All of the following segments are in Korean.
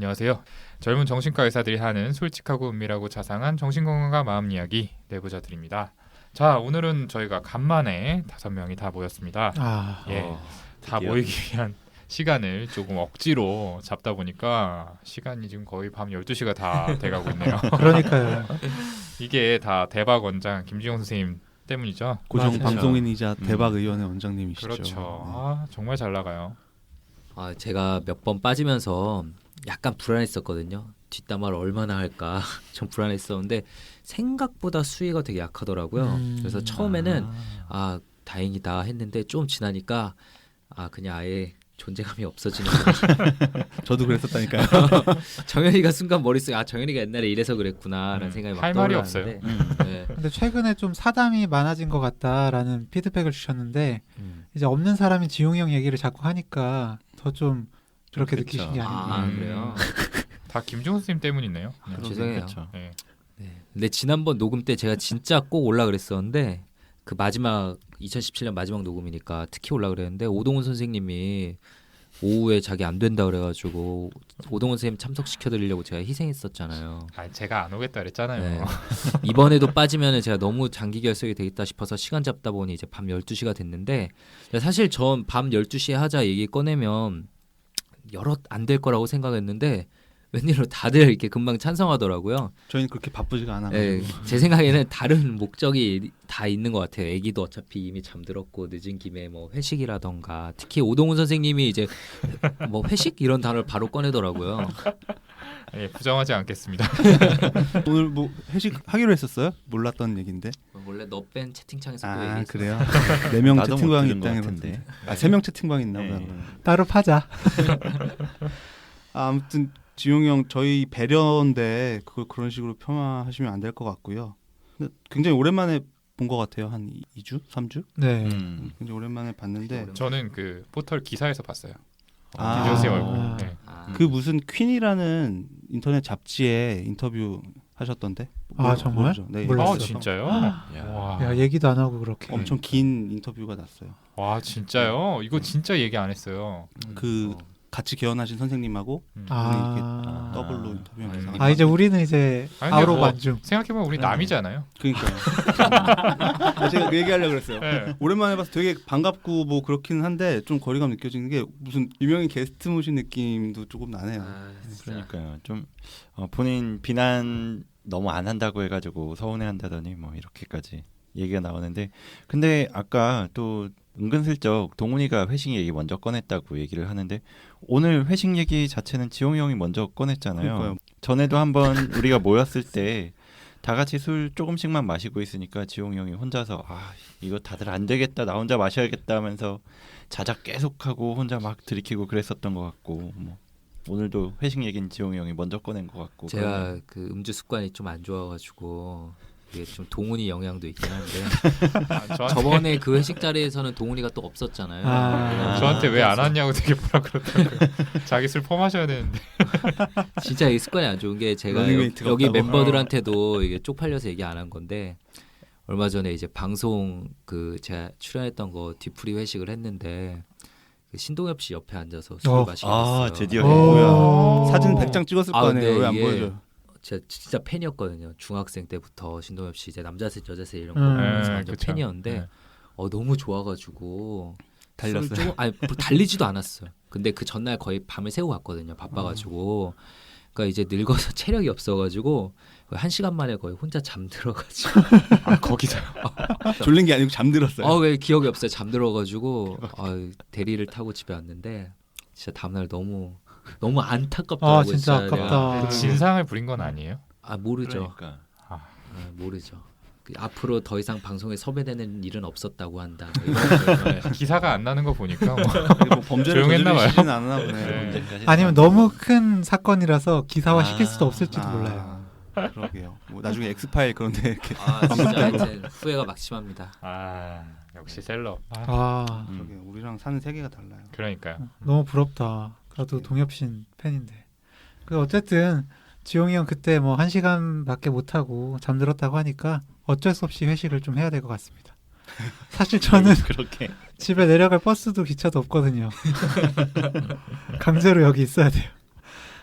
안녕하세요. 젊은 정신과 의사들이 하는 솔직하고 은밀하고 자상한 정신건강과 마음 이야기 내부자들입니다. 자, 오늘은 저희가 간만에 5명이 다 모였습니다. 다 모이기 위한 시간을 조금 억지로 잡다 보니까 시간이 지금 거의 밤 12시가 다 돼가고 있네요. 그러니까요. 이게 다 대박 원장 김지용 선생님 때문이죠. 고정 맞아요. 방송인이자 대박 의원의 원장님이시죠. 그렇죠. 정말 잘 나가요. 제가 몇 번 빠지면서 약간 불안했었거든요. 뒷담화를 얼마나 할까 좀 불안했었는데 생각보다 수위가 되게 약하더라고요. 그래서 처음에는 다행이다 했는데 좀 지나니까 그냥 아예 존재감이 없어지는 거예요. 저도 그랬었다니까요. 정현이가 순간 머릿속에 정현이가 옛날에 이래서 그랬구나라는 생각이 막 할 말이 떠올랐는데, 네. 근데 최근에 좀 사담이 많아진 것 같다라는 피드백을 주셨는데 이제 없는 사람이 지용이 형 얘기를 자꾸 하니까 더 좀 그렇게 그쵸. 느끼신 게 아닌가. 그래요? 다 김지용 선생님 때문이네요. 죄송해요. 그렇죠. 네. 네. 근데 지난번 녹음 때 제가 진짜 꼭 올라 그랬었는데 그 마지막 2017년 마지막 녹음이니까 특히 올라 그랬는데 오동훈 선생님이 오후에 자기 안 된다 그래가지고 오동훈 선생님 참석시켜드리려고 제가 희생했었잖아요. 제가 안 오겠다 그랬잖아요. 네. 이번에도 빠지면은 제가 너무 장기 결석이 되겠다 싶어서 시간 잡다 보니 이제 밤 12시가 됐는데 사실 전 밤 12시에 하자 얘기 꺼내면 여러 안 될 거라고 생각했는데 웬일로 다들 이렇게 금방 찬성하더라고요. 저희는 그렇게 바쁘지가 않아요. 네, 제 생각에는 다른 목적이 다 있는 것 같아요. 애기도 어차피 이미 잠들었고 늦은 김에 뭐 회식이라던가 특히 오동훈 선생님이 이제 뭐 회식 이런 단어를 바로 꺼내더라고요. 네, 부정하지 않겠습니다. 오늘 뭐 회식 하기로 했었어요? 몰랐던 얘긴데. 원래 너 뺀 채팅창에서 또 얘기했어. 그래요? 4명 나도 못 채팅방 들은 것 입장에서 같은데. 3명 채팅방 있나 보다. 네. 따로 파자. 아무튼 지용이 형 저희 배려인데 그걸 그런 식으로 폄하하시면 안 될 것 같고요. 근데 굉장히 오랜만에 본 것 같아요. 한 2주? 3주? 네. 굉장히 오랜만에 봤는데 저는 그 포털 기사에서 봤어요. 아. 김지용 선생님 얼굴. 네. 그 무슨 퀸이라는 인터넷 잡지에 인터뷰 하셨던데? 정말? 모르죠? 네, 몰랐어요. 진짜요? 와. 야, 얘기도 안 하고 그렇게. 엄청 긴 인터뷰가 났어요. 와, 진짜요? 이거 진짜 얘기 안 했어요. 그 같이 개원하신 선생님하고 더블로 인터뷰하면서 이제 우리는 이제 아니, 근데 아우로 뭐 반중. 생각해보면 우리 남이잖아요. 그러니까요. 제가 그 얘기하려고 그랬어요. 네. 오랜만에 봐서 되게 반갑고 뭐 그렇긴 한데 좀 거리감 느껴지는 게 무슨 유명인 게스트 모신 느낌도 조금 나네요. 그러니까요. 좀 본인 비난 너무 안 한다고 해가지고 서운해한다더니 뭐 이렇게까지 얘기가 나오는데 근데 아까 또 은근슬쩍 동훈이가 회식 얘기 먼저 꺼냈다고 얘기를 하는데 오늘 회식 얘기 자체는 지용이 형이 먼저 꺼냈잖아요. 그러니까요. 전에도 한번 우리가 모였을 때 다 같이 술 조금씩만 마시고 있으니까 지용이 형이 혼자서 이거 다들 안 되겠다 나 혼자 마셔야겠다 하면서 자작 계속하고 혼자 막 들이키고 그랬었던 것 같고 뭐 오늘도 회식 얘기는 지용이 형이 먼저 꺼낸 것 같고 제가 그 음주 습관이 좀 안 좋아가지고 이게 좀 동훈이 영향도 있긴 한데 저번에 그 회식 자리에서는 동훈이가 또 없었잖아요. 저한테 왜 안 왔냐고 되게 뭐라 그러더라고요. 자기 술 퍼마셔야 되는데. 진짜 이 습관이 안 좋은 게 제가 여기 멤버들한테도 이게 쪽팔려서 얘기 안 한 건데 얼마 전에 이제 방송 그 제가 출연했던 거 뒤풀이 회식을 했는데 그 신동엽 씨 옆에 앉아서 술 마시고 있어요. 드디어 뭐야. 사진 100장 찍었을 거 아니에요. 왜 안 이게 보여줘요? 제가 진짜 팬이었거든요. 중학생 때부터 신동엽 씨 이제 남자셋 여자셋 이런 거 네, 보면서 완전 그쵸. 팬이었는데 네. 너무 좋아가지고 달렸어요? 술을 달리지도 않았어요. 근데 그 전날 거의 밤을 새고 갔거든요. 바빠가지고. 그러니까 이제 늙어서 체력이 없어가지고 1시간 만에 거의 혼자 잠들어가지고. 거기서요? 졸린 게 아니고 잠들었어요. 왜 기억이 없어요. 잠들어가지고 대리를 타고 집에 왔는데 진짜 다음날 너무 안타깝더라고요. 진짜 내가. 아깝다. 진상을 부린 건 아니에요? 모르죠. 그러니까 모르죠. 앞으로 더 이상 방송에 섭외되는 일은 없었다고 한다. 기사가 안 나는 거 보니까 뭐 뭐 범죄를 조용했나 봐요. 저지르시진 않았나 보네. 네. 언제까지 아니면 너무 큰 사건이라서 기사화 시킬 수도 없을지도 몰라요. 그러게요. 뭐 나중에 엑스파일 그런데 이렇게 진짜 하여튼 후회가 막심합니다. 역시 셀럽. 그러게요. 우리랑 사는 세계가 달라요. 그러니까요. 너무 부럽다. 저도 동엽신 팬인데. 어쨌든 지용이 형 그때 뭐 1시간밖에 못 하고 잠들었다고 하니까 어쩔 수 없이 회식을 좀 해야 될 것 같습니다. 사실 저는 그렇게 집에 내려갈 버스도 기차도 없거든요. 강제로 여기 있어야 돼요.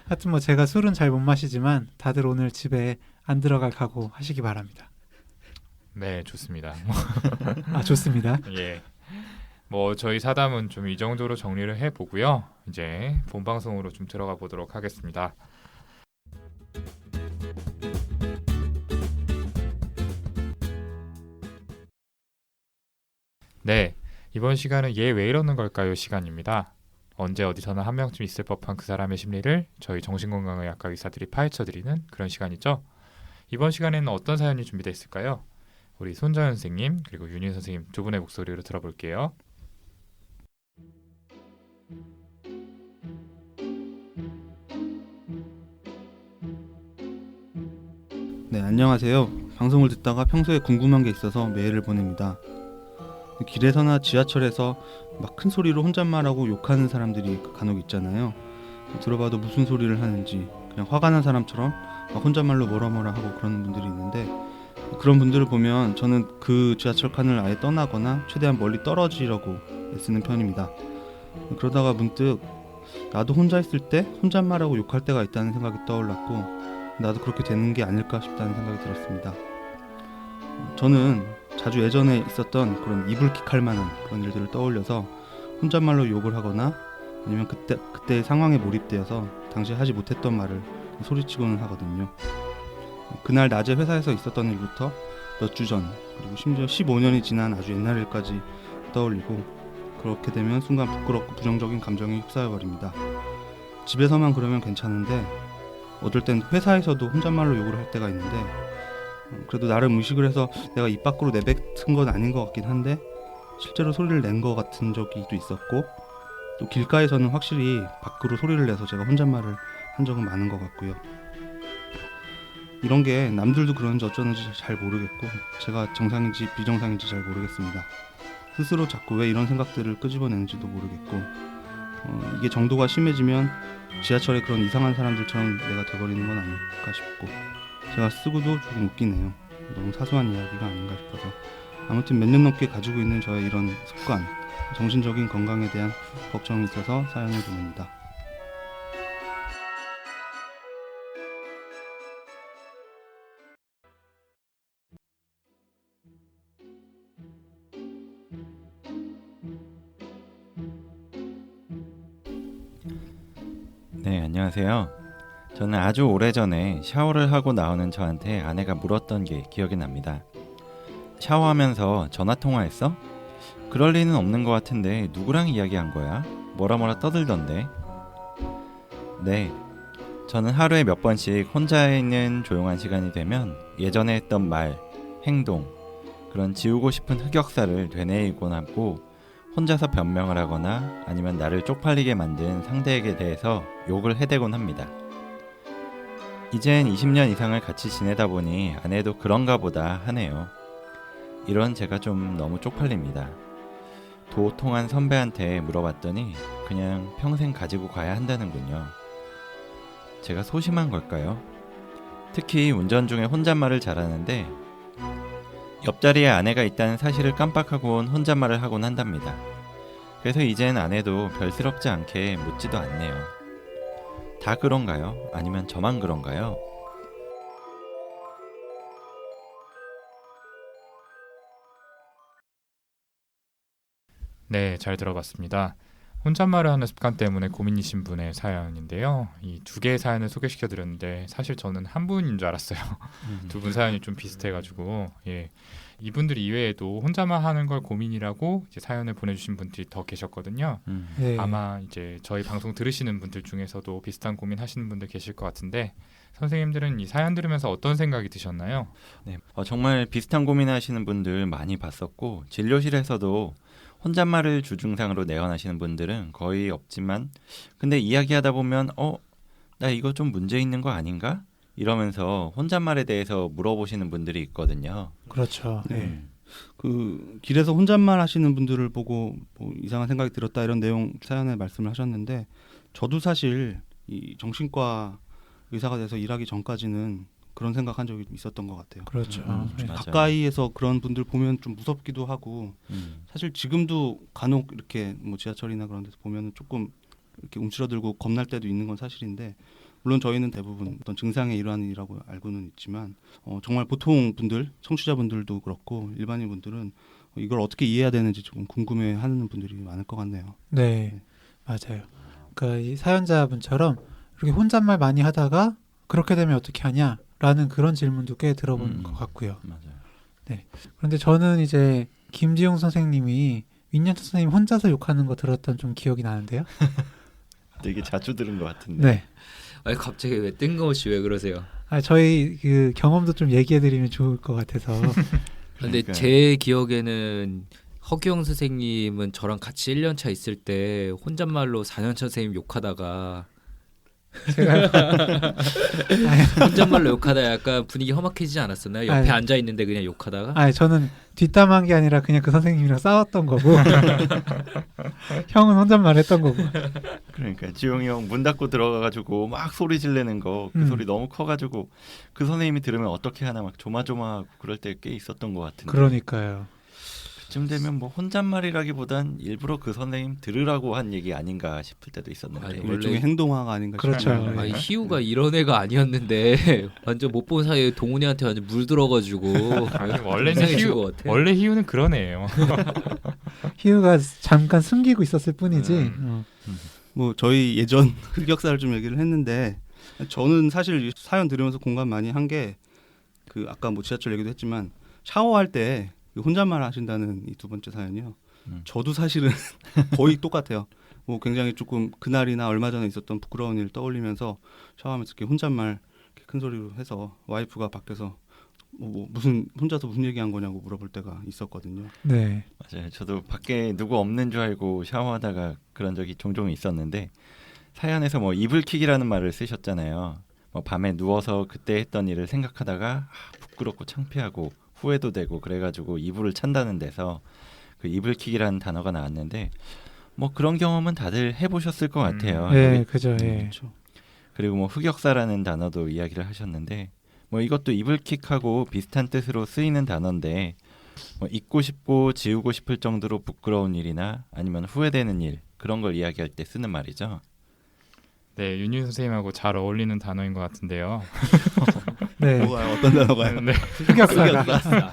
하여튼 뭐 제가 술은 잘 못 마시지만 다들 오늘 집에 안 들어갈 각오 하시기 바랍니다. 네, 좋습니다. 아, 좋습니다. 예. 뭐 저희 사담은 좀 이 정도로 정리를 해보고요. 이제 본 방송으로 좀 들어가 보도록 하겠습니다. 네, 이번 시간은 얘 왜 이러는 걸까요? 시간입니다. 언제 어디서나 한 명쯤 있을 법한 그 사람의 심리를 저희 정신건강의학과 의사들이 파헤쳐드리는 그런 시간이죠. 이번 시간에는 어떤 사연이 준비되어 있을까요? 우리 손정현 선생님 그리고 윤희 선생님 두 분의 목소리로 들어볼게요. 네, 안녕하세요. 방송을 듣다가 평소에 궁금한 게 있어서 메일을 보냅니다. 길에서나 지하철에서 막 큰 소리로 혼잣말하고 욕하는 사람들이 간혹 있잖아요. 들어봐도 무슨 소리를 하는지 그냥 화가 난 사람처럼 막 혼잣말로 뭐라 하고 그러는 분들이 있는데, 그런 분들을 보면 저는 그 지하철 칸을 아예 떠나거나 최대한 멀리 떨어지려고 애쓰는 편입니다. 그러다가 문득 나도 혼자 있을 때 혼잣말하고 욕할 때가 있다는 생각이 떠올랐고, 나도 그렇게 되는 게 아닐까 싶다는 생각이 들었습니다. 저는 자주 예전에 있었던 그런 이불킥할 만한 그런 일들을 떠올려서 혼잣말로 욕을 하거나 아니면 그때의 상황에 몰입되어서 당시 하지 못했던 말을 소리치고는 하거든요. 그날 낮에 회사에서 있었던 일부터 몇 주 전, 그리고 심지어 15년이 지난 아주 옛날 일까지 떠올리고, 그렇게 되면 순간 부끄럽고 부정적인 감정에 휩싸여버립니다. 집에서만 그러면 괜찮은데 어떨 땐 회사에서도 혼잣말로 욕을 할 때가 있는데, 그래도 나름 의식을 해서 내가 입 밖으로 내뱉은 건 아닌 것 같긴 한데 실제로 소리를 낸 것 같은 적이 또 있었고, 또 길가에서는 확실히 밖으로 소리를 내서 제가 혼잣말을 한 적은 많은 것 같고요. 이런 게 남들도 그런지 어쩌는지 잘 모르겠고 제가 정상인지 비정상인지 잘 모르겠습니다. 스스로 자꾸 왜 이런 생각들을 끄집어내는지도 모르겠고, 이게 정도가 심해지면 지하철에 그런 이상한 사람들처럼 내가 돼버리는 건 아닐까 싶고, 제가 쓰고도 조금 웃기네요. 너무 사소한 이야기가 아닌가 싶어서. 아무튼 몇 년 넘게 가지고 있는 저의 이런 습관, 정신적인 건강에 대한 걱정이 있어서 사연을 보냅니다. 네, 안녕하세요. 저는 아주 오래전에 샤워를 하고 나오는 저한테 아내가 물었던 게 기억이 납니다. 샤워하면서 전화통화했어? 그럴 리는 없는 것 같은데 누구랑 이야기한 거야? 뭐라 떠들던데. 네, 저는 하루에 몇 번씩 혼자 있는 조용한 시간이 되면 예전에 했던 말, 행동, 그런 지우고 싶은 흑역사를 되뇌이곤 하고 혼자서 변명을 하거나 아니면 나를 쪽팔리게 만든 상대에게 대해서 욕을 해대곤 합니다. 이젠 20년 이상을 같이 지내다 보니 아내도 그런가 보다 하네요. 이런 제가 좀 너무 쪽팔립니다. 도통한 선배한테 물어봤더니 그냥 평생 가지고 가야 한다는군요. 제가 소심한 걸까요? 특히 운전 중에 혼잣말을 잘하는데 옆자리에 아내가 있다는 사실을 깜빡하곤 혼잣말을 하곤 한답니다. 그래서 이젠 아내도 별스럽지 않게 묻지도 않네요. 다 그런가요? 아니면 저만 그런가요? 네, 잘 들어봤습니다. 혼잣말을 하는 습관 때문에 고민이신 분의 사연인데요. 이 두 개의 사연을 소개시켜 드렸는데 사실 저는 한 분인 줄 알았어요. 두 분 사연이 좀 비슷해가지고, 예, 이분들 이외에도 혼자만 하는 걸 고민이라고 이제 사연을 보내주신 분들이 더 계셨거든요. 네. 아마 이제 저희 방송 들으시는 분들 중에서도 비슷한 고민 하시는 분들 계실 것 같은데, 선생님들은 이 사연 들으면서 어떤 생각이 드셨나요? 네, 정말 비슷한 고민하시는 분들 많이 봤었고, 진료실에서도 혼잣말을 주증상으로 내원하시는 분들은 거의 없지만, 근데 이야기하다 보면 나 이거 좀 문제 있는 거 아닌가? 이러면서 혼잣말에 대해서 물어보시는 분들이 있거든요. 그렇죠. 네. 그 길에서 혼잣말 하시는 분들을 보고 뭐 이상한 생각이 들었다 이런 내용 사연에 말씀을 하셨는데, 저도 사실 이 정신과 의사가 돼서 일하기 전까지는 그런 생각한 적이 있었던 것 같아요. 그렇죠. 네. 맞아요. 가까이에서 그런 분들 보면 좀 무섭기도 하고, 사실 지금도 간혹 이렇게 뭐 지하철이나 그런 데서 보면 조금 이렇게 움츠러들고 겁날 때도 있는 건 사실인데, 물론 저희는 대부분 어떤 증상의 일환이라고 알고는 있지만 정말 보통 분들, 청취자분들도 그렇고 일반인 분들은 이걸 어떻게 이해해야 되는지 조금 궁금해하는 분들이 많을 것 같네요. 네, 맞아요. 그러니까 이 사연자분처럼 이렇게 혼잣말 많이 하다가 그렇게 되면 어떻게 하냐라는 그런 질문도 꽤 들어본 것 같고요. 맞아요. 그런데 저는 이제 김지용 선생님이 윈년차 선생님 혼자서 욕하는 거 들었던 좀 기억이 나는데요. 되게 자주 들은 것 같은데. 네. 아니 갑자기 왜 뜬금없이 왜 그러세요? 저희 그 경험도 좀 얘기해드리면 좋을 것 같아서. 근데 그러니까요. 제 기억에는 허규영 선생님은 저랑 같이 1년차 있을 때 혼잣말로 4년차 선생님 욕하다가 혼잣말로 욕하다 약간 분위기 험악해지지 않았었나요? 옆에 아니. 앉아 있는데 그냥 욕하다가? 저는 뒷담한 게 아니라 그냥 그 선생님이랑 싸웠던 거고 형은 혼잣말 했던 거고. 그러니까 지용이 형 문 닫고 들어가가지고 막 소리 지르는 거 그 소리 너무 커가지고 그 선생님이 들으면 어떻게 하나 막 조마조마하고 그럴 때 꽤 있었던 것 같은데. 그러니까요. 그쯤 되면 뭐 혼잣말이라기보단 일부러 그 선생님 들으라고 한 얘기 아닌가 싶을 때도 있었는데. 아니, 일종의 행동화가 아닌가 그렇죠. 싶어요. 네. 아니 희우가 이런 애가 아니었는데 완전 못 본 사이에 동훈이한테 완전 물들어가지고 아니, 원래는 이상해진 희우 것 같아. 원래 희우는 그런 애예요. 희우가 잠깐 숨기고 있었을 뿐이지. 뭐 저희 예전 흑역사를 좀 얘기를 했는데 저는 사실 이 사연 들으면서 공감 많이 한 게 그 아까 뭐 지하철 얘기도 했지만 샤워할 때 그 혼잣말 하신다는 이 두 번째 사연이요. 저도 사실은 거의 똑같아요. 뭐 굉장히 조금 그날이나 얼마 전에 있었던 부끄러운 일 떠올리면서 샤워하면서 이렇게 혼잣말 이렇게 큰 소리로 해서 와이프가 밖에서 뭐 무슨 혼자서 무슨 얘기한 거냐고 물어볼 때가 있었거든요. 네. 맞아요. 저도 밖에 누구 없는 줄 알고 샤워하다가 그런 적이 종종 있었는데 사연에서 뭐 이불킥이라는 말을 쓰셨잖아요. 뭐 밤에 누워서 그때 했던 일을 생각하다가 부끄럽고 창피하고 후회도 되고 그래가지고 이불을 찬다는 데서 그 이불킥이라는 단어가 나왔는데 뭐 그런 경험은 다들 해보셨을 것 같아요. 네, 그죠. 예. 그렇죠. 그리고 뭐 흑역사라는 단어도 이야기를 하셨는데 뭐 이것도 이불킥하고 비슷한 뜻으로 쓰이는 단어인데 뭐 잊고 싶고 지우고 싶을 정도로 부끄러운 일이나 아니면 후회되는 일 그런 걸 이야기할 때 쓰는 말이죠. 네, 윤유 선생님하고 잘 어울리는 단어인 것 같은데요. 네. 뭐가요? 어떤 단어가요? 네, 흑역사가.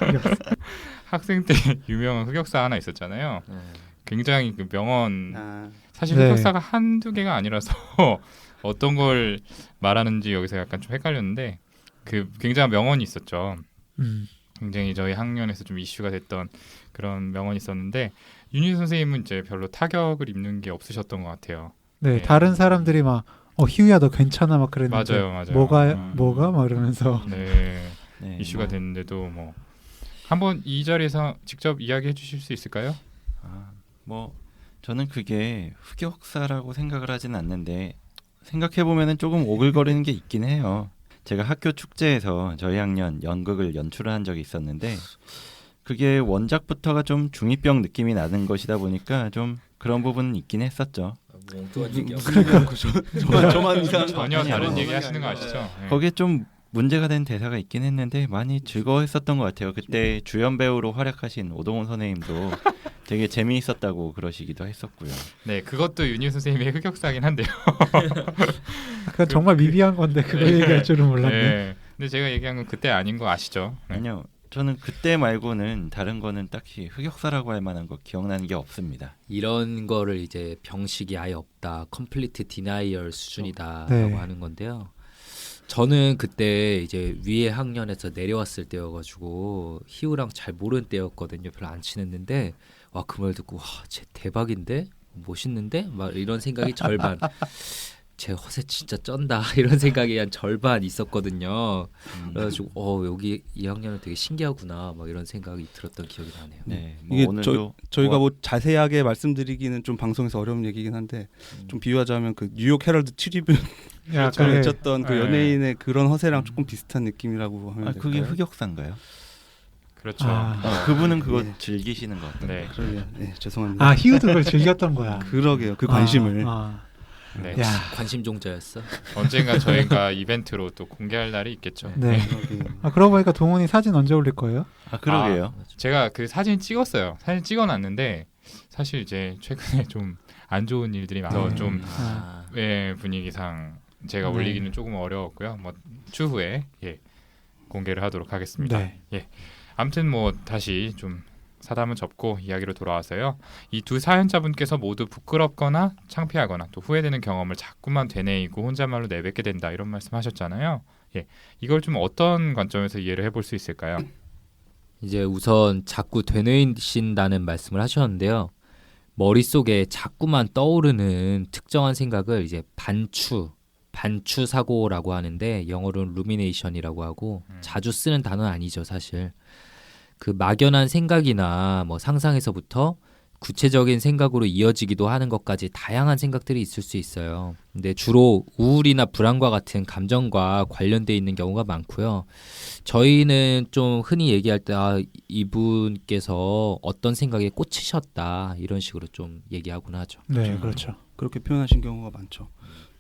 학생 때 유명한 흑역사 하나 있었잖아요. 굉장히 그 명언 아, 사실 네. 흑역사가 한두 개가 아니라서 어떤 걸 말하는지 여기서 약간 좀 헷갈렸는데 그 굉장한 명언이 있었죠. 굉장히 저희 학년에서 좀 이슈가 됐던 그런 명언이 있었는데 윤희 선생님은 이제 별로 타격을 입는 게 없으셨던 것 같아요. 네, 네. 다른 사람들이 막 희우야 너 괜찮아 막 그랬는데 맞아요. 뭐가 막 이러면서 네, 네, 이슈가 뭐, 됐는데도 뭐 한번 이 자리에서 직접 이야기해 주실 수 있을까요? 뭐 저는 그게 흑역사라고 생각을 하진 않는데 생각해 보면은 조금 오글거리는 게 있긴 해요. 제가 학교 축제에서 저희 학년 연극을 연출을 한 적이 있었는데 그게 원작부터가 좀 중2병 느낌이 나는 것이다 보니까 좀 그런 부분은 있긴 했었죠. 저만 이상한 거 전혀 아니에요. 다른 얘기 하시는 거 아시죠? 네. 거기에 좀 문제가 된 대사가 있긴 했는데 많이 즐거워했었던 것 같아요. 그때 주연 배우로 활약하신 오동훈 선생님도 되게 재미있었다고 그러시기도 했었고요. 네, 그것도 윤희 선생님의 흑역사긴 한데요. 그건 정말 미비한 건데 그거 얘기할 줄은 몰랐네. 네. 근데 제가 얘기한 건 그때 아닌 거 아시죠? 네. 아니요. 저는 그때 말고는 다른 거는 딱히 흑역사라고 할 만한 거 기억나는 게 없습니다. 이런 거를 이제 병식이 아예 없다, 컴플리트 디나이얼 수준이다라고 네. 하는 건데요. 저는 그때 이제 위에 학년에서 내려왔을 때여가지고 희우랑 잘 모르는 때였거든요. 별로 안 친했는데 와 그 말 듣고 쟤 대박인데 멋있는데 막 이런 생각이 절반. 쟤 허세 진짜 쩐다 이런 생각이 한 절반 있었거든요. 그래가지고 여기 이 학년은 되게 신기하구나 막 이런 생각이 들었던 기억이 나네요. 네, 뭐 이게 오늘도 저희가 뭐 자세하게 말씀드리기는 좀 방송에서 어려운 얘기긴 한데 좀 비유하자면 그 뉴욕 헤럴드 트리뷴 야, 처음 그래. 외쳤던 그 네. 연예인의 그런 허세랑 조금 비슷한 느낌이라고 하면 그게 될까요? 흑역사인가요? 그렇죠. 그분은 그거 네. 즐기시는 것 같아요. 네. 그러게요. 네, 죄송합니다. 희우도 그걸 즐겼던 거야. 그러게요. 그 관심을. 네. 야, 관심 종자였어. 언젠가 저희가 이벤트로 또 공개할 날이 있겠죠. 네. 그러게요. 그러고 보니까 동훈이 사진 언제 올릴 거예요? 그러게요. 제가 그 사진 찍었어요. 사진 찍어놨는데 사실 이제 최근에 좀 안 좋은 일들이 많아서 좀 아. 분위기상 제가 네. 올리기는 조금 어려웠고요. 뭐 추후에 공개를 하도록 하겠습니다. 네. 아무튼 뭐 다시 좀 사담을 접고 이야기로 돌아와서요. 이 두 사연자분께서 모두 부끄럽거나 창피하거나 또 후회되는 경험을 자꾸만 되뇌이고 혼잣말로 내뱉게 된다 이런 말씀하셨잖아요. 이걸 좀 어떤 관점에서 이해를 해볼 수 있을까요? 이제 우선 자꾸 되뇌이신다는 말씀을 하셨는데요. 머릿속에 자꾸만 떠오르는 특정한 생각을 이제 반추 사고라고 하는데 영어로는 루미네이션이라고 하고 자주 쓰는 단어는 아니죠, 사실. 그 막연한 생각이나 뭐 상상에서부터 구체적인 생각으로 이어지기도 하는 것까지 다양한 생각들이 있을 수 있어요. 근데 주로 우울이나 불안과 같은 감정과 관련돼 있는 경우가 많고요. 저희는 좀 흔히 얘기할 때 이분께서 어떤 생각에 꽂히셨다 이런 식으로 좀 얘기하곤 하죠. 네, 그렇죠. 그렇게 표현하신 경우가 많죠.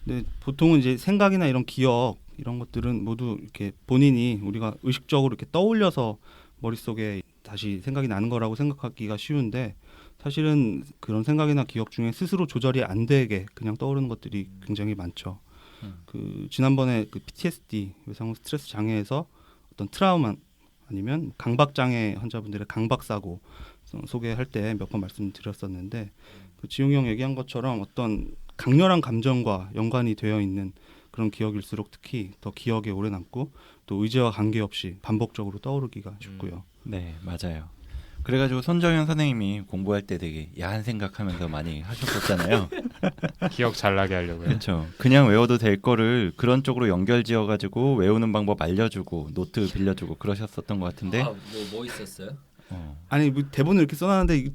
근데 보통은 이제 생각이나 이런 기억 이런 것들은 모두 이렇게 본인이 우리가 의식적으로 이렇게 떠올려서 머릿속에 다시 생각이 나는 거라고 생각하기가 쉬운데 사실은 그런 생각이나 기억 중에 스스로 조절이 안 되게 그냥 떠오르는 것들이 굉장히 많죠. 그 지난번에 그 PTSD 외상후 스트레스 장애에서 어떤 트라우마 아니면 강박 장애 환자분들의 강박 사고 소개할 때 몇 번 말씀드렸었는데 그 지용이 형 얘기한 것처럼 어떤 강렬한 감정과 연관이 되어 있는 그런 기억일수록 특히 더 기억에 오래 남고 또 의지와 관계없이 반복적으로 떠오르기가 쉽고요. 네, 맞아요. 그래가지고 손정현 선생님이 공부할 때 되게 야한 생각하면서 많이 하셨었잖아요. 기억 잘 나게 하려고요. 그렇죠. 그냥 외워도 될 거를 그런 쪽으로 연결지어가지고 외우는 방법 알려주고 노트 빌려주고 그러셨었던 것 같은데. 뭐 있었어요? 아니 뭐 대본을 이렇게 써놨는데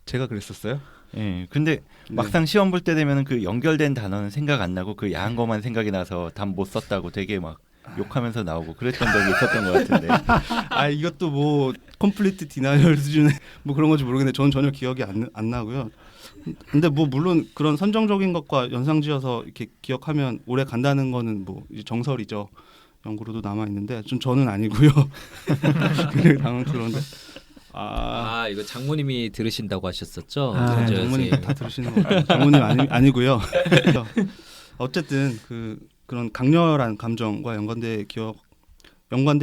제가 그랬었어요? 예, 근데 네. 막상 시험 볼 때 되면은 그 연결된 단어는 생각 안 나고 그 야한 것만 생각이 나서 답 못 썼다고 되게 막 욕하면서 나오고 그랬던 적이 있었던 것 같은데. 아 이것도 뭐 컴플리트 디나이얼 수준의 뭐 그런 건지 모르겠는데 저는 전혀 기억이 안 나고요. 근데 뭐 물론 그런 선정적인 것과 연상지어서 이렇게 기억하면 오래 간다는 거는 뭐 이제 정설이죠. 연구로도 남아 있는데 저는 아니고요. 굉장히 당황스러운데. 이거 장모님이 들으신다고 하셨었죠? 네, 장모님 다 들으시는 거예요. 장모님 아니고요. 어쨌든 그런 강렬한 감정과 연관돼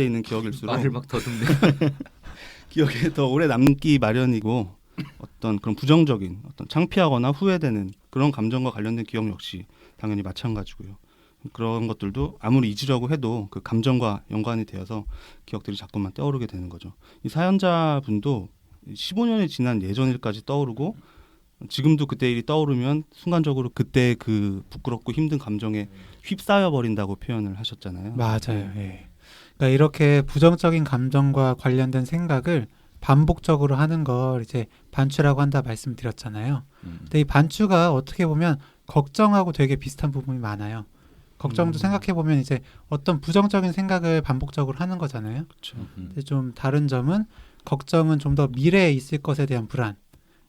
있는 기억일수록 말을 막 더듬네. 기억에 더 오래 남기 마련이고 어떤 그런 부정적인 어떤 창피하거나 후회되는 그런 감정과 관련된 기억 역시 당연히 마찬가지고요. 그런 것들도 아무리 잊으려고 해도 그 감정과 연관이 되어서 기억들이 자꾸만 떠오르게 되는 거죠. 이 사연자분도 15년이 지난 예전 일까지 떠오르고 지금도 그때 일이 떠오르면 순간적으로 그때 그 부끄럽고 힘든 감정에 휩싸여 버린다고 표현을 하셨잖아요. 맞아요. 예. 그러니까 이렇게 부정적인 감정과 관련된 생각을 반복적으로 하는 걸 이제 반추라고 한다 말씀드렸잖아요. 근데 이 반추가 어떻게 보면 걱정하고 되게 비슷한 부분이 많아요. 걱정도 생각해 보면 이제 어떤 부정적인 생각을 반복적으로 하는 거잖아요. 그렇죠. 근데 좀 다른 점은 걱정은 좀 더 미래에 있을 것에 대한 불안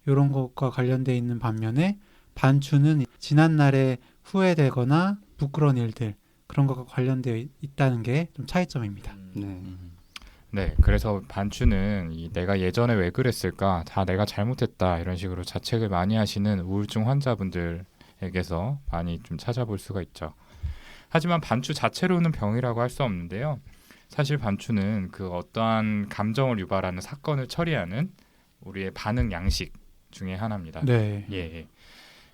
이런 것과 관련돼 있는 반면에 반추는 지난 날에 후회되거나 부끄러운 일들 그런 것과 관련되어 있다는 게 좀 차이점입니다. 네. 네, 그래서 반추는 내가 예전에 왜 그랬을까, 다 내가 잘못했다 이런 식으로 자책을 많이 하시는 우울증 환자분들에게서 많이 좀 찾아볼 수가 있죠. 하지만 반추 자체로는 병이라고 할 수 없는데요. 사실 반추는 그 어떠한 감정을 유발하는 사건을 처리하는 우리의 반응 양식 중에 하나입니다. 네. 예.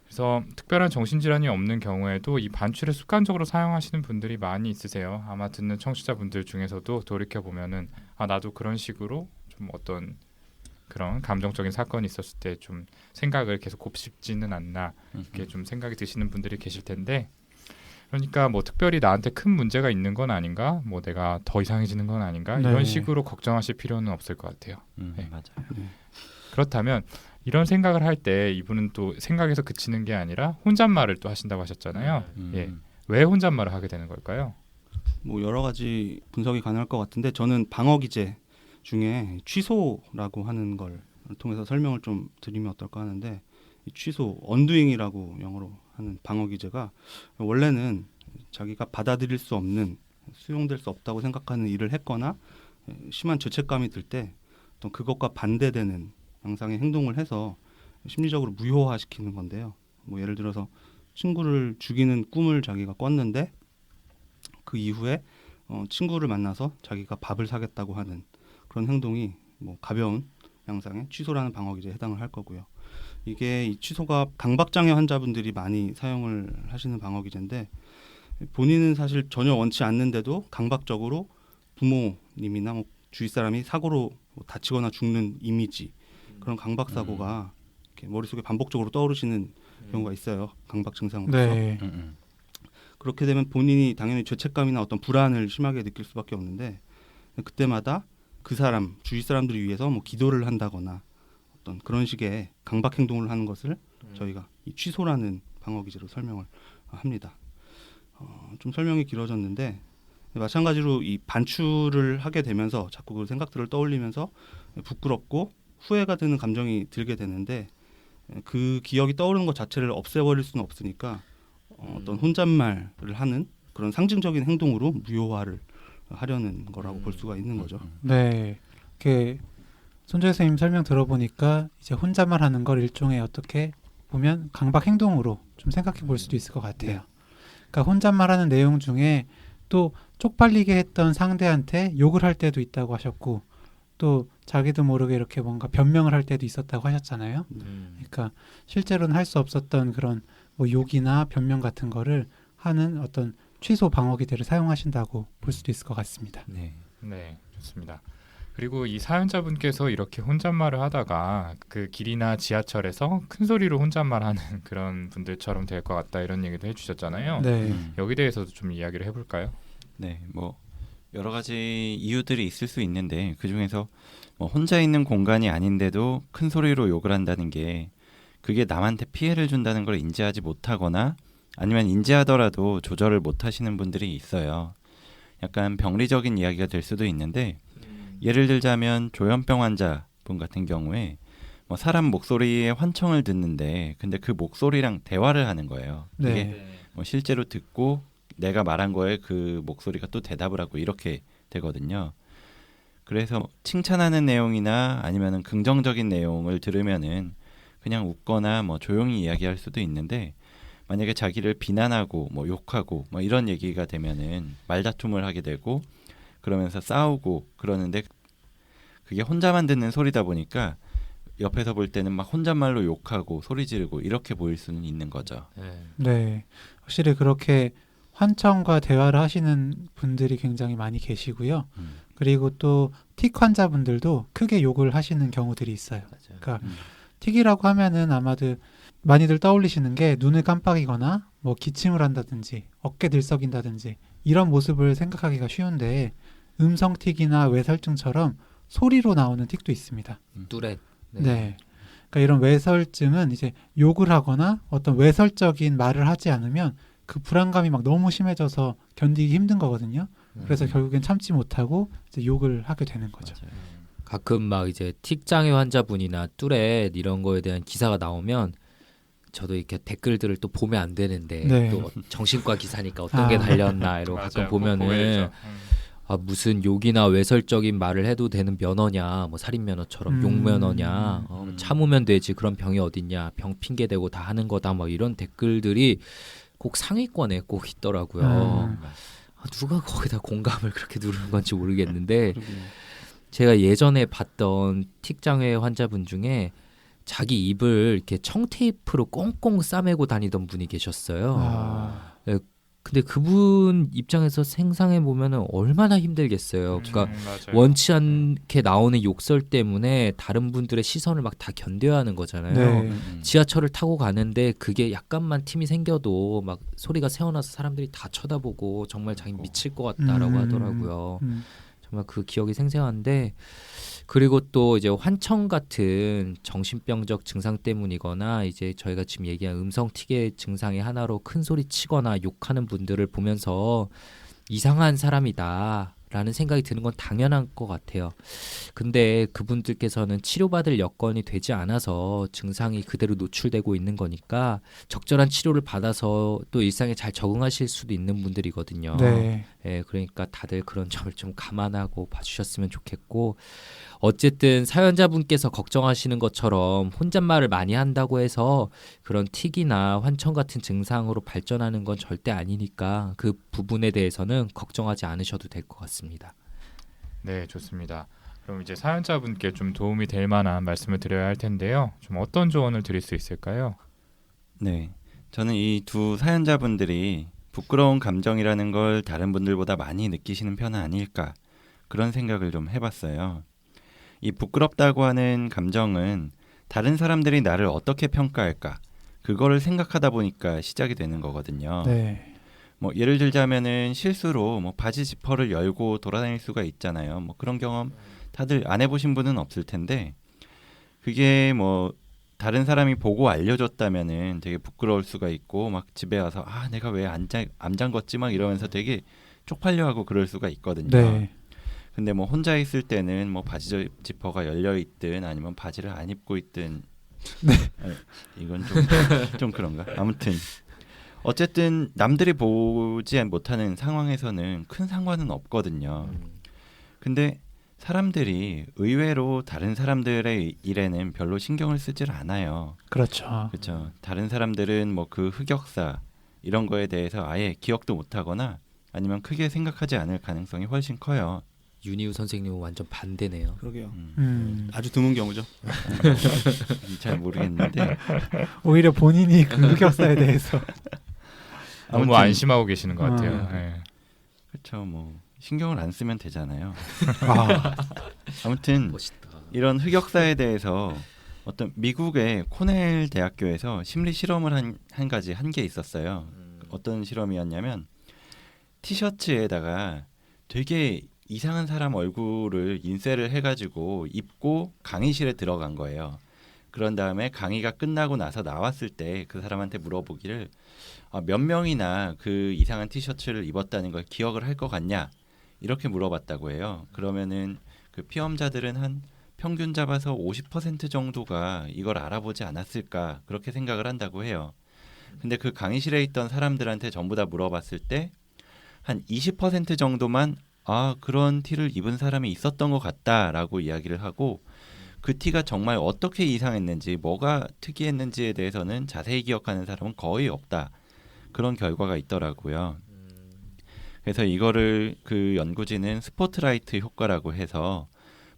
그래서 특별한 정신질환이 없는 경우에도 이 반추를 습관적으로 사용하시는 분들이 많이 있으세요. 아마 듣는 청취자분들 중에서도 돌이켜 보면은 나도 그런 식으로 좀 어떤 그런 감정적인 사건이 있었을 때 좀 생각을 계속 곱씹지는 않나 이렇게 좀 생각이 드시는 분들이 계실 텐데, 그러니까 뭐 특별히 나한테 큰 문제가 있는 건 아닌가, 뭐 내가 더 이상해지는 건 아닌가 네. 이런 식으로 걱정하실 필요는 없을 것 같아요. 네. 맞아요. 그렇다면 이런 생각을 할 때 이분은 또 생각에서 그치는 게 아니라 혼잣말을 또 하신다고 하셨잖아요. 예. 왜 혼잣말을 하게 되는 걸까요? 뭐 여러 가지 분석이 가능할 것 같은데 저는 방어 기제 중에 취소라고 하는 걸 통해서 설명을 좀 드리면 어떨까 하는데, 이 취소, 언두잉이라고 영어로 하는 방어 기제가 원래는 자기가 받아들일 수 없는, 수용될 수 없다고 생각하는 일을 했거나 심한 죄책감이 들 때 또 그것과 반대되는 양상의 행동을 해서 심리적으로 무효화시키는 건데요. 뭐 예를 들어서 친구를 죽이는 꿈을 자기가 꿨는데 그 이후에 친구를 만나서 자기가 밥을 사겠다고 하는 그런 행동이 뭐 가벼운 양상의 취소라는 방어기제에 해당을 할 거고요. 이게 이 취소가 강박장애 환자분들이 많이 사용을 하시는 방어기제인데 본인은 사실 전혀 원치 않는데도 강박적으로 부모님이나 뭐 주위 사람이 사고로 뭐 다치거나 죽는 이미지 그런 강박 사고가 이렇게 머릿속에 반복적으로 떠오르시는 경우가 있어요. 강박 증상으로서. 네. 그렇게 되면 본인이 당연히 죄책감이나 어떤 불안을 심하게 느낄 수밖에 없는데 그때마다 그 사람 주위 사람들을 위해서 뭐 기도를 한다거나 어떤 그런 식의 강박 행동을 하는 것을 저희가 이 취소라는 방어기제로 설명을 합니다. 좀 설명이 길어졌는데 마찬가지로 이 반추를 하게 되면서 자꾸 그 생각들을 떠올리면서 부끄럽고 후회가 드는 감정이 들게 되는데 그 기억이 떠오르는 것 자체를 없애버릴 수는 없으니까 어떤 혼잣말을 하는 그런 상징적인 행동으로 무효화를 하려는 거라고 볼 수가 있는 거죠. 네. 이렇게 손재 선생님 설명 들어보니까 이제 혼잣말 하는 걸 일종의 어떻게 보면 강박 행동으로 좀 생각해 볼 수도 있을 것 같아요. 그러니까 혼잣말 하는 내용 중에 또 쪽팔리게 했던 상대한테 욕을 할 때도 있다고 하셨고 또 자기도 모르게 이렇게 뭔가 변명을 할 때도 있었다고 하셨잖아요. 그러니까 실제로는 할 수 없었던 그런 뭐 욕이나 변명 같은 거를 하는 어떤 취소 방어기제를 사용하신다고 볼 수도 있을 것 같습니다. 네. 네, 좋습니다. 그리고 이 사연자분께서 이렇게 혼잣말을 하다가 그 길이나 지하철에서 큰 소리로 혼잣말하는 그런 분들처럼 될 것 같다 이런 얘기도 해주셨잖아요. 네. 여기 대해서도 좀 이야기를 해볼까요? 네, 뭐 여러 가지 이유들이 있을 수 있는데 그 중에서 뭐 혼자 있는 공간이 아닌데도 큰 소리로 욕을 한다는 게 그게 남한테 피해를 준다는 걸 인지하지 못하거나 아니면 인지하더라도 조절을 못하시는 분들이 있어요. 약간 병리적인 이야기가 될 수도 있는데 예를 들자면 조현병 환자분 같은 경우에 뭐 사람 목소리에 환청을 듣는데 근데 그 목소리랑 대화를 하는 거예요. 그게 네. 뭐 실제로 듣고 내가 말한 거에 그 목소리가 또 대답을 하고 이렇게 되거든요. 그래서 칭찬하는 내용이나 아니면은 긍정적인 내용을 들으면은 그냥 웃거나 뭐 조용히 이야기할 수도 있는데 만약에 자기를 비난하고 뭐 욕하고 뭐 이런 얘기가 되면은 말다툼을 하게 되고 그러면서 싸우고 그러는데 그게 혼자만 듣는 소리다 보니까 옆에서 볼 때는 막 혼잣말로 욕하고 소리 지르고 이렇게 보일 수는 있는 거죠. 네. 확실히 그렇게 환청과 대화를 하시는 분들이 굉장히 많이 계시고요. 그리고 또 틱 환자분들도 크게 욕을 하시는 경우들이 있어요. 맞아요. 그러니까 틱이라고 하면은 아마도 많이들 떠올리시는 게 눈을 깜빡이거나 뭐 기침을 한다든지 어깨 들썩인다든지 이런 모습을 생각하기가 쉬운데 음성 틱이나 외설증처럼 소리로 나오는 틱도 있습니다. 뚜렛. 네. 그러니까 이런 외설증은 이제 욕을 하거나 어떤 외설적인 말을 하지 않으면 그 불안감이 막 너무 심해져서 견디기 힘든 거거든요. 그래서 결국엔 참지 못하고 이제 욕을 하게 되는 거죠. 맞아요. 가끔 막 이제 틱장애 환자분이나 뚜렛 이런 거에 대한 기사가 나오면 저도 이렇게 댓글들을 또 보면 안 되는데 네. 또 정신과 기사니까 어떤 게 달렸나 이러고 가끔 보면은 아 무슨 욕이나 외설적인 말을 해도 되는 면허냐 뭐 살인 면허처럼 욕 면허냐 참으면 되지 그런 병이 어딨냐 병 핑계 대고 다 하는 거다 뭐 이런 댓글들이 꼭 상위권에 꼭 있더라고요. 누가 거기다 공감을 그렇게 누르는 건지 모르겠는데 제가 예전에 봤던 틱장애 환자분 중에 자기 입을 이렇게 청테이프로 꽁꽁 싸매고 다니던 분이 계셨어요. 근데 그분 입장에서 생상해 보면은 얼마나 힘들겠어요. 그러니까 원치 않게 나오는 욕설 때문에 다른 분들의 시선을 막 다 견뎌야 하는 거잖아요. 네. 지하철을 타고 가는데 그게 약간만 틈이 생겨도 막 소리가 새어나서 사람들이 다 쳐다보고 정말 자기 미칠 것 같다라고 하더라고요. 정말 그 기억이 생생한데 그리고 또 이제 환청 같은 정신병적 증상 때문이거나 이제 저희가 지금 얘기한 음성 틱의 증상의 하나로 큰 소리 치거나 욕하는 분들을 보면서 이상한 사람이다라고 라는 생각이 드는 건 당연한 것 같아요. 근데 그분들께서는 치료받을 여건이 되지 않아서 증상이 그대로 노출되고 있는 거니까 적절한 치료를 받아서 또 일상에 잘 적응하실 수도 있는 분들이거든요. 네. 예, 그러니까 다들 그런 점을 좀 감안하고 봐주셨으면 좋겠고, 어쨌든 사연자분께서 걱정하시는 것처럼 혼잣말을 많이 한다고 해서 그런 틱이나 환청 같은 증상으로 발전하는 건 절대 아니니까 그 부분에 대해서는 걱정하지 않으셔도 될 것 같습니다. 네, 좋습니다. 그럼 이제 사연자분께 좀 도움이 될 만한 말씀을 드려야 할 텐데요. 좀 어떤 조언을 드릴 수 있을까요? 네, 저는 이 두 사연자분들이 부끄러운 감정이라는 걸 다른 분들보다 많이 느끼시는 편은 아닐까, 그런 생각을 좀 해봤어요. 이 부끄럽다고 하는 감정은 다른 사람들이 나를 어떻게 평가할까, 그거를 생각하다 보니까 시작이 되는 거거든요. 네. 뭐 예를 들자면은 실수로 뭐 바지 지퍼를 열고 돌아다닐 수가 있잖아요. 뭐 그런 경험 다들 안 해보신 분은 없을 텐데, 그게 뭐 다른 사람이 보고 알려줬다면은 되게 부끄러울 수가 있고, 막 집에 와서 아 내가 왜 안 잠궜지 막 이러면서 되게 쪽팔려하고 그럴 수가 있거든요. 네. 근데 뭐 혼자 있을 때는 뭐 바지 지퍼가 열려 있든 아니면 바지를 안 입고 있든, 네. 아니, 이건 좀 그런가? 아무튼 어쨌든 남들이 보지 못하는 상황에서는 큰 상관은 없거든요. 근데 사람들이 의외로 다른 사람들의 일에는 별로 신경을 쓰질 않아요. 그렇죠. 그렇죠. 다른 사람들은 뭐 그 흑역사 이런 거에 대해서 아예 기억도 못하거나 아니면 크게 생각하지 않을 가능성이 훨씬 커요. 윤희우 선생님은 완전 반대네요. 그러게요. 아주 아주 드문 경우죠. 잘 모르겠는데 오히려 본인이 그 흑역사에 대해서 너무 아무튼, 안심하고 계시는 것 같아요. 네. 그렇죠. 뭐 신경을 안 쓰면 되잖아요. 아, 아무튼 멋있다. 이런 흑역사에 대해서 어떤 미국의 코넬 대학교에서 심리 실험을 한 가지 한 게 있었어요. 어떤 실험이었냐면 티셔츠에다가 되게 이상한 사람 얼굴을 인쇄를 해가지고 입고 강의실에 들어간 거예요. 그런 다음에 강의가 끝나고 나서 나왔을 때 그 사람한테 물어보기를 몇 명이나 그 이상한 티셔츠를 입었다는 걸 기억을 할 것 같냐, 이렇게 물어봤다고 해요. 그러면은 그 피험자들은 한 평균 잡아서 50% 정도가 이걸 알아보지 않았을까, 그렇게 생각을 한다고 해요. 근데 그 강의실에 있던 사람들한테 전부 다 물어봤을 때 한 20% 정도만 그런 티를 입은 사람이 있었던 것 같다라고 이야기를 하고, 그 티가 정말 어떻게 이상했는지 뭐가 특이했는지에 대해서는 자세히 기억하는 사람은 거의 없다, 그런 결과가 있더라고요. 그래서 이거를 그 연구진은 스포트라이트 효과라고 해서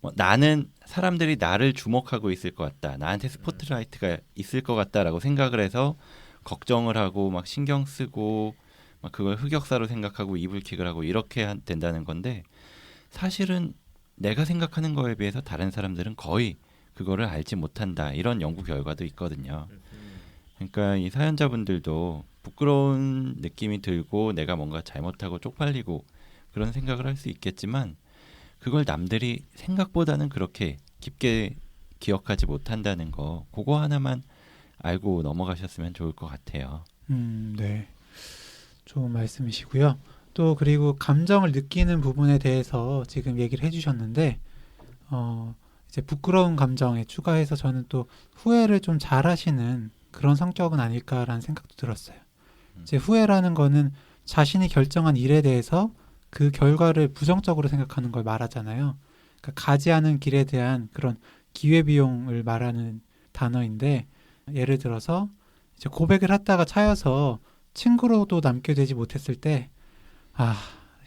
뭐 나는 사람들이 나를 주목하고 있을 것 같다, 나한테 스포트라이트가 있을 것 같다라고 생각을 해서 걱정을 하고 막 신경 쓰고 막 그걸 흑역사로 생각하고 이불킥을 하고 이렇게 된다는 건데, 사실은 내가 생각하는 거에 비해서 다른 사람들은 거의 그거를 알지 못한다, 이런 연구 결과도 있거든요. 그러니까 이 사연자분들도 부끄러운 느낌이 들고 내가 뭔가 잘못하고 쪽팔리고 그런 생각을 할 수 있겠지만, 그걸 남들이 생각보다는 그렇게 깊게 기억하지 못한다는 거, 그거 하나만 알고 넘어가셨으면 좋을 것 같아요. 네. 좋은 말씀이시고요. 또 그리고 감정을 느끼는 부분에 대해서 지금 얘기를 해주셨는데, 이제 부끄러운 감정에 추가해서 저는 또 후회를 좀 잘하시는 그런 성격은 아닐까라는 생각도 들었어요. 이제 후회라는 거는 자신이 결정한 일에 대해서 그 결과를 부정적으로 생각하는 걸 말하잖아요. 그러니까 가지 않은 길에 대한 그런 기회비용을 말하는 단어인데, 예를 들어서 이제 고백을 했다가 차여서 친구로도 남게 되지 못했을 때,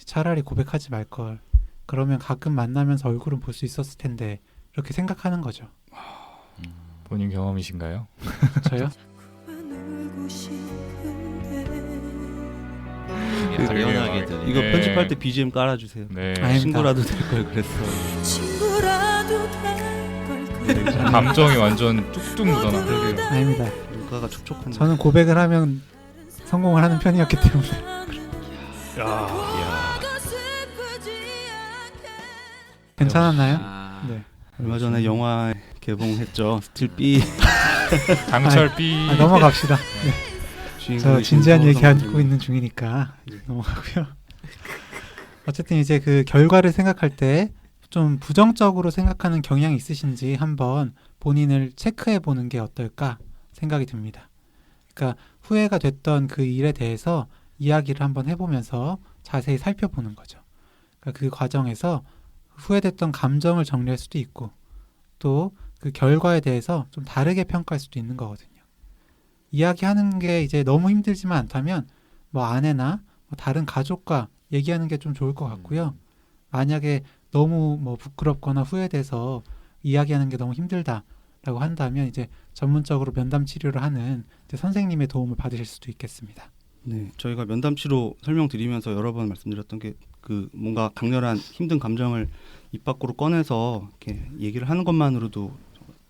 차라리 고백하지 말걸, 그러면 가끔 만나면서 얼굴은 볼 수 있었을 텐데, 이렇게 생각하는 거죠. 본인 경험이신가요? 저요? 당연하게 들리네. 이거 네. 편집할 때 BGM 깔아주세요. 네. 아닙니다. 친구라도 될 걸 그랬어. 친구라도 될걸 감정이 완전 뚝뚝 묻어나요. 아닙니다. 눈가가 촉촉한데. 저는 고백을 하면 성공을 하는 편이었기 때문에. 괜찮았나요? 네. 얼마 전에 영화 개봉했죠. 스틸 B. 강철 B. 넘어갑시다. 저 진지한 얘기 주인공이 하고 있는 중이니까 넘어가고요. 어쨌든 이제 그 결과를 생각할 때 좀 부정적으로 생각하는 경향이 있으신지 한번 본인을 체크해 보는 게 어떨까 생각이 듭니다. 그러니까 후회가 됐던 그 일에 대해서 이야기를 한번 해보면서 자세히 살펴보는 거죠. 그러니까 그 과정에서 후회됐던 감정을 정리할 수도 있고 또 그 결과에 대해서 좀 다르게 평가할 수도 있는 거거든요. 이야기하는 게 이제 너무 힘들지만 않다면 뭐 아내나 뭐 다른 가족과 얘기하는 게 좀 좋을 것 같고요. 만약에 너무 뭐 부끄럽거나 후회돼서 이야기하는 게 너무 힘들다라고 한다면 이제 전문적으로 면담 치료를 하는 이제 선생님의 도움을 받으실 수도 있겠습니다. 네, 저희가 면담 치료 설명드리면서 여러 번 말씀드렸던 게 그 뭔가 강렬한 힘든 감정을 입 밖으로 꺼내서 이렇게 얘기를 하는 것만으로도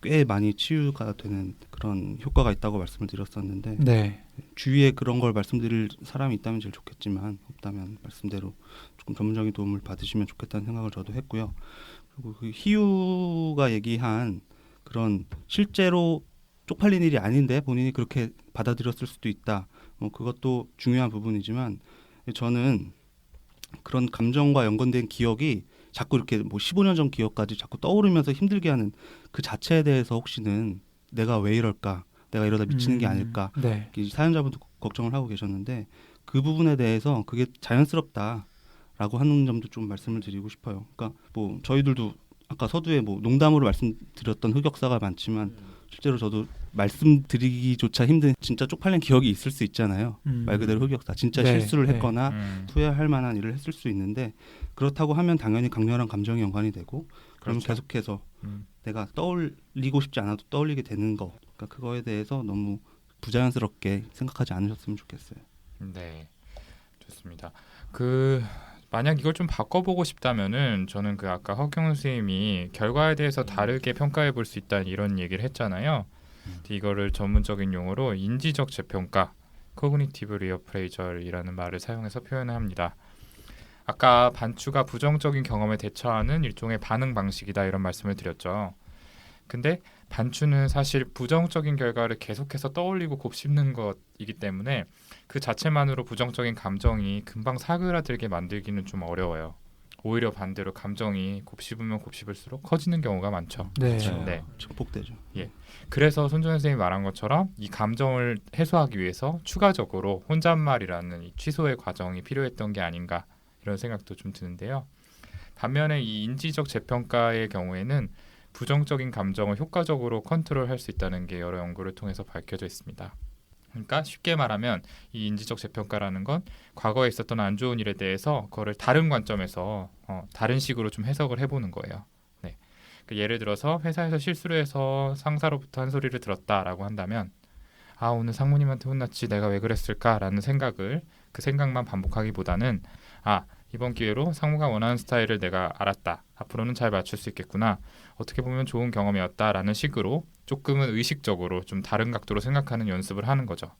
꽤 많이 치유가 되는 그런 효과가 있다고 말씀을 드렸었는데 네. 주위에 그런 걸 말씀드릴 사람이 있다면 제일 좋겠지만 없다면 말씀대로 조금 전문적인 도움을 받으시면 좋겠다는 생각을 저도 했고요. 그리고 그 희우가 얘기한 그런 실제로 쪽팔린 일이 아닌데 본인이 그렇게 받아들였을 수도 있다. 뭐 그것도 중요한 부분이지만 저는 그런 감정과 연관된 기억이 자꾸 이렇게 뭐 15년 전 기억까지 자꾸 떠오르면서 힘들게 하는 그 자체에 대해서 혹시는 내가 왜 이럴까? 내가 이러다 미치는 게 아닐까? 네. 사연자분도 걱정을 하고 계셨는데 그 부분에 대해서 그게 자연스럽다라고 하는 점도 좀 말씀을 드리고 싶어요. 그러니까 뭐 저희들도 아까 서두에 뭐 농담으로 말씀드렸던 흑역사가 많지만 실제로 저도 말씀드리기조차 힘든 진짜 쪽팔린 기억이 있을 수 있잖아요. 말 그대로 흑역사. 진짜 네, 실수를 네. 했거나 후회할 만한 일을 했을 수 있는데 그렇다고 하면 당연히 강렬한 감정이 연관이 되고 그러면 그렇죠. 계속해서 내가 떠올리고 싶지 않아도 떠올리게 되는 거. 그러니까 그거에 대해서 너무 부자연스럽게 생각하지 않으셨으면 좋겠어요. 네, 좋습니다. 그 만약 이걸 좀 바꿔보고 싶다면은 저는 그 아까 허경 선생님이 결과에 대해서 다르게 평가해 볼 수 있다는 이런 얘기를 했잖아요. 이거를 전문적인 용어로 인지적 재평가, Cognitive Reappraisal이라는 말을 사용해서 표현을 합니다. 아까 반추가 부정적인 경험에 대처하는 일종의 반응 방식이다 이런 말씀을 드렸죠. 근데 반추는 사실 부정적인 결과를 계속해서 떠올리고 곱씹는 것이기 때문에 그 자체만으로 부정적인 감정이 금방 사그라들게 만들기는 좀 어려워요. 오히려 반대로 감정이 곱씹으면 곱씹을수록 커지는 경우가 많죠. 네. 네. 증폭되죠. 그래서 손정 선생님이 말한 것처럼 이 감정을 해소하기 위해서 추가적으로 혼잣말이라는 이 취소의 과정이 필요했던 게 아닌가 이런 생각도 좀 드는데요. 반면에 이 인지적 재평가의 경우에는 부정적인 감정을 효과적으로 컨트롤할 수 있다는 게 여러 연구를 통해서 밝혀져 있습니다. 그러니까 쉽게 말하면 이 인지적 재평가라는 건 과거에 있었던 안 좋은 일에 대해서 그거를 다른 관점에서 다른 식으로 좀 해석을 해보는 거예요. 네. 그러니까 예를 들어서 회사에서 실수를 해서 상사로부터 한 소리를 들었다라고 한다면 아 오늘 상무님한테 혼났지 내가 왜 그랬을까라는 생각을 그 생각만 반복하기보다는 아 이번 기회로 상무가 원하는 스타일을 내가 알았다. 앞으로는 잘 맞출 수 있겠구나. 어떻게 보면 좋은 경험이었다라는 식으로 조금은 의식적으로 좀 다른 각도로 생각하는 연습을 하는 거죠.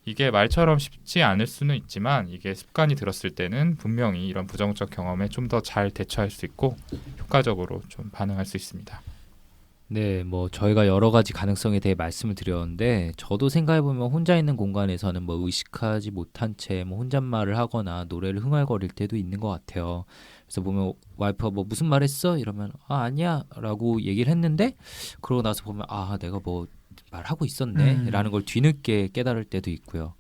이게 말처럼 쉽지 않을 수는 있지만 이게 습관이 들었을 때는 분명히 이런 부정적 경험에 좀 더 잘 대처할 수 있고 효과적으로 좀 반응할 수 있습니다. 네, 뭐 저희가 여러 가지 가능성에 대해 말씀을 드렸는데 저도 생각해보면 혼자 있는 공간에서는 뭐 의식하지 못한 채 뭐 혼잣말을 하거나 노래를 흥얼거릴 때도 있는 것 같아요. 그래서 보면 와이프가 뭐 무슨 말 했어? 이러면 아니야 라고 얘기를 했는데 그러고 나서 보면 아 내가 뭐 말하고 있었네 라는 걸 뒤늦게 깨달을 때도 있고요.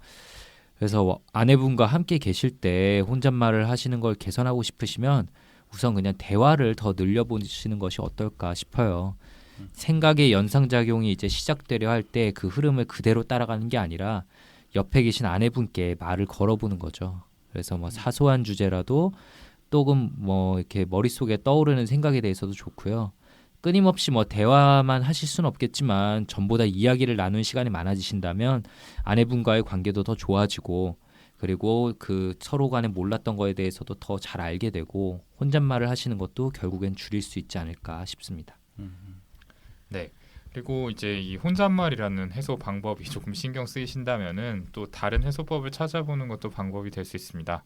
그래서 아내분과 함께 계실 때 혼잣말을 하시는 걸 개선하고 싶으시면 우선 그냥 대화를 더 늘려보시는 것이 어떨까 싶어요. 생각의 연상작용이 이제 시작되려 할 때 그 흐름을 그대로 따라가는 게 아니라 옆에 계신 아내분께 말을 걸어보는 거죠. 그래서 뭐 사소한 주제라도 조금 뭐 이렇게 머릿속에 떠오르는 생각에 대해서도 좋고요. 끊임없이 뭐 대화만 하실 수는 없겠지만 전보다 이야기를 나눈 시간이 많아지신다면 아내분과의 관계도 더 좋아지고 그리고 그 서로 간에 몰랐던 거에 대해서도 더 잘 알게 되고 혼잣말을 하시는 것도 결국엔 줄일 수 있지 않을까 싶습니다. 네. 그리고 이제 이 혼잣말이라는 해소 방법이 조금 신경 쓰이신다면은 또 다른 해소법을 찾아보는 것도 방법이 될 수 있습니다.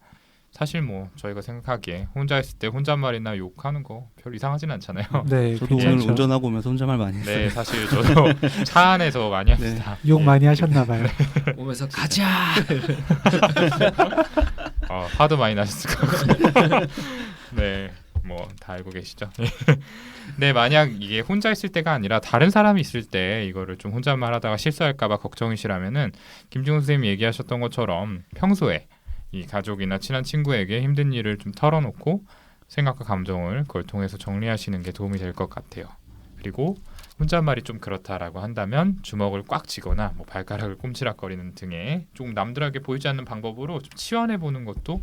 사실 뭐 저희가 생각하기에 혼자 있을 때 혼잣말이나 욕하는 거 별 이상하진 않잖아요. 네, 저도 괜찮죠. 오늘 운전하고 오면서 혼잣말 많이 했어요. 네, 사실 저도 차 안에서 많이 합니다. 욕 많이 하셨나 봐요. 오면서 가자. 화도 많이 나셨을 거고. 네, 뭐 다 알고 계시죠. 네, 만약 이게 혼자 있을 때가 아니라 다른 사람이 있을 때 이거를 좀 혼잣말 하다가 실수할까봐 걱정이시라면은 김중훈 선생님이 얘기하셨던 것처럼 평소에 이 가족이나 친한 친구에게 힘든 일을 좀 털어놓고 생각과 감정을 그걸 통해서 정리하시는 게 도움이 될 것 같아요. 그리고 혼잣말이 좀 그렇다라고 한다면 주먹을 꽉 쥐거나 뭐 발가락을 꼼지락거리는 등의 조금 남들에게 보이지 않는 방법으로 좀 치환해 보는 것도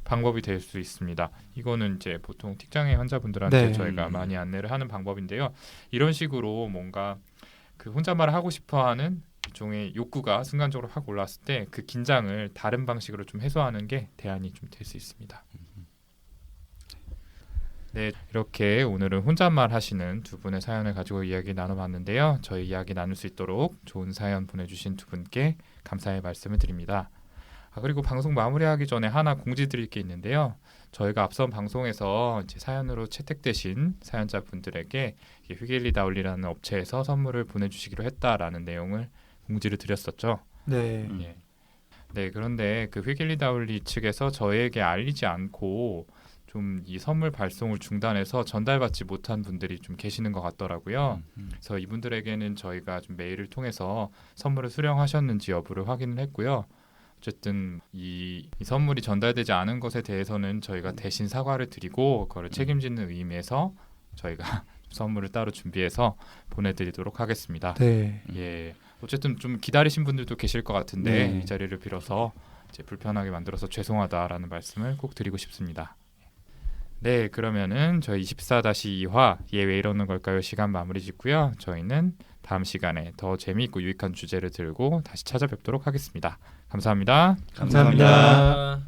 방법이 될 수 있습니다. 이거는 이제 보통 틱장애 환자분들한테 네. 저희가 많이 안내를 하는 방법인데요. 이런 식으로 뭔가 그 혼잣말을 하고 싶어하는 일종의 욕구가 순간적으로 확 올랐을 때 그 긴장을 다른 방식으로 좀 해소하는 게 대안이 좀 될 수 있습니다. 네, 이렇게 오늘은 혼잣말 하시는 두 분의 사연을 가지고 이야기 나눠봤는데요. 저희 이야기 나눌 수 있도록 좋은 사연 보내주신 두 분께 감사의 말씀을 드립니다. 그리고 방송 마무리하기 전에 하나 공지드릴 게 있는데요. 저희가 앞선 방송에서 이제 사연으로 채택되신 사연자분들에게 휘길리다울리라는 업체에서 선물을 보내주시기로 했다라는 내용을 공지를 드렸었죠. 네. 예. 네, 그런데 그 휘길리다울리 측에서 저희에게 알리지 않고 좀 이 선물 발송을 중단해서 전달받지 못한 분들이 좀 계시는 것 같더라고요. 그래서 이분들에게는 저희가 좀 메일을 통해서 선물을 수령하셨는지 여부를 확인을 했고요. 어쨌든 이 선물이 전달되지 않은 것에 대해서는 저희가 대신 사과를 드리고 그거를 책임지는 의미에서 저희가 선물을 따로 준비해서 보내드리도록 하겠습니다. 네. 예, 어쨌든 좀 기다리신 분들도 계실 것 같은데 네. 이 자리를 빌어서 이제 불편하게 만들어서 죄송하다라는 말씀을 꼭 드리고 싶습니다. 네, 그러면은 저희 24-2화 얘 왜 이러는 걸까요? 시간 마무리 짓고요. 저희는 다음 시간에 더 재미있고 유익한 주제를 들고 다시 찾아뵙도록 하겠습니다. 감사합니다. 감사합니다.